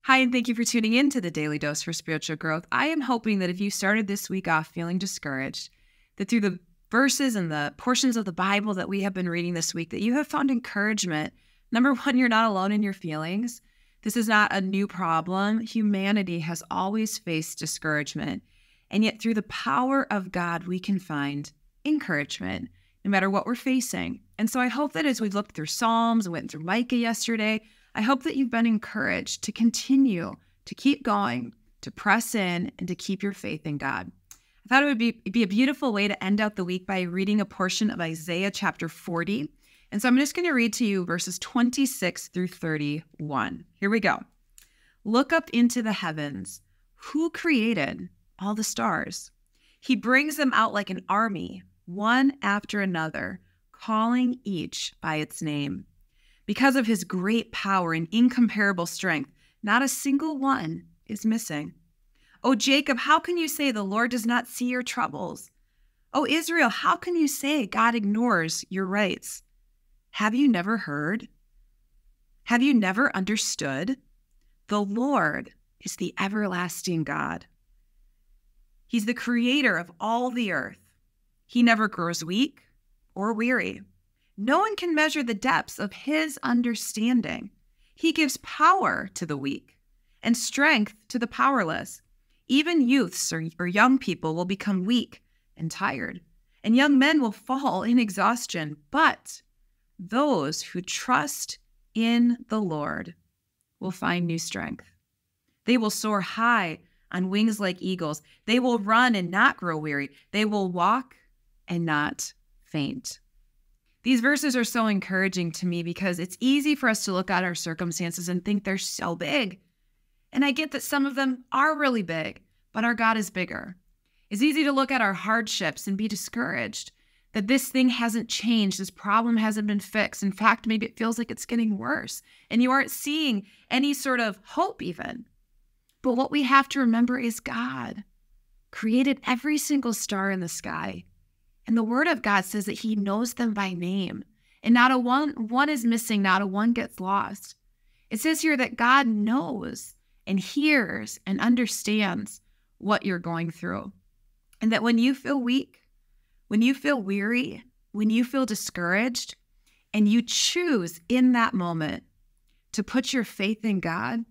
Hi, and thank you for tuning in to the Daily Dose for Spiritual Growth. I am hoping that if you started this week off feeling discouraged, that through the verses and the portions of the Bible that we have been reading this week, that you have found encouragement. Number one, you're not alone in your feelings. This is not a new problem. Humanity has always faced discouragement. And yet through the power of God, we can find encouragement no matter what we're facing. And so I hope that as we looked through Psalms and went through Micah yesterday, I hope that you've been encouraged to continue, to keep going, to press in, and to keep your faith in God. I thought it would be a beautiful way to end out the week by reading a portion of Isaiah chapter 40. And so I'm just going to read to you verses 26 through 31. Here we go. Look up into the heavens. Who created all the stars? He brings them out like an army, one after another, calling each by its name. Because of his great power and incomparable strength, not a single one is missing. O Jacob, how can you say the Lord does not see your troubles? O Israel, how can you say God ignores your rights? Have you never heard? Have you never understood? The Lord is the everlasting God. He's the creator of all the earth. He never grows weak or weary. No one can measure the depths of his understanding. He gives power to the weak and strength to the powerless. Even youths or young people will become weak and tired, and young men will fall in exhaustion. But those who trust in the Lord will find new strength. They will soar high on wings like eagles. They will run and not grow weary. They will walk and not faint. These verses are so encouraging to me because it's easy for us to look at our circumstances and think they're so big. And I get that some of them are really big, but our God is bigger. It's easy to look at our hardships and be discouraged that this thing hasn't changed, this problem hasn't been fixed. In fact, maybe it feels like it's getting worse and you aren't seeing any sort of hope even. But what we have to remember is God created every single star in the sky. And the word of God says that he knows them by name. And not a one is missing, not a one gets lost. It says here that God knows and hears and understands what you're going through. And that when you feel weak, when you feel weary, when you feel discouraged, and you choose in that moment to put your faith in God,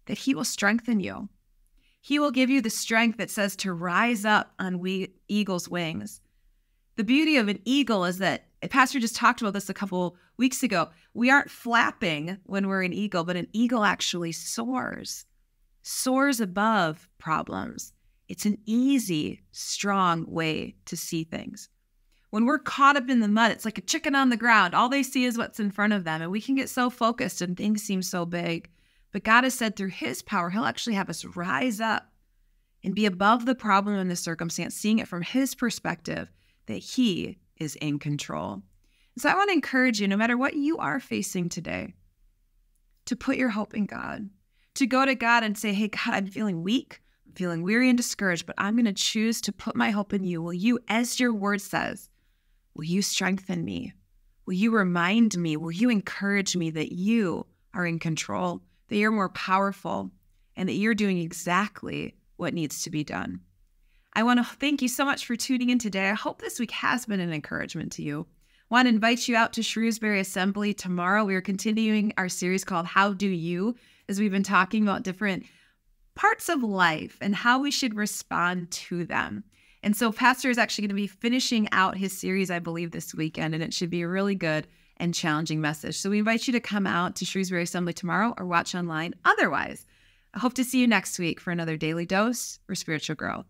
that he will strengthen you. He will give you the strength that says to rise up on eagle's wings. The beauty of an eagle is that, Pastor just talked about this a couple weeks ago, we aren't flapping when we're an eagle, but an eagle actually soars above problems. It's an easy, strong way to see things. When we're caught up in the mud, it's like a chicken on the ground. All they see is what's in front of them, and we can get so focused and things seem so big. But God has said through his power, he'll actually have us rise up and be above the problem and the circumstance, seeing it from his perspective, that he is in control. So I want to encourage you, no matter what you are facing today, to put your hope in God, to go to God and say, hey, God, I'm feeling weak, I'm feeling weary and discouraged, but I'm going to choose to put my hope in you. Will you, as your word says, will you strengthen me? Will you remind me? Will you encourage me that you are in control, that you're more powerful, and that you're doing exactly what needs to be done? I want to thank you so much for tuning in today. I hope this week has been an encouragement to you. I want to invite you out to Shrewsbury Assembly tomorrow. We are continuing our series called How Do You, as we've been talking about different parts of life and how we should respond to them. And so Pastor is actually going to be finishing out his series, I believe, this weekend, and it should be a really good and challenging message. So we invite you to come out to Shrewsbury Assembly tomorrow or watch online. Otherwise, I hope to see you next week for another Daily Dose for Spiritual Growth.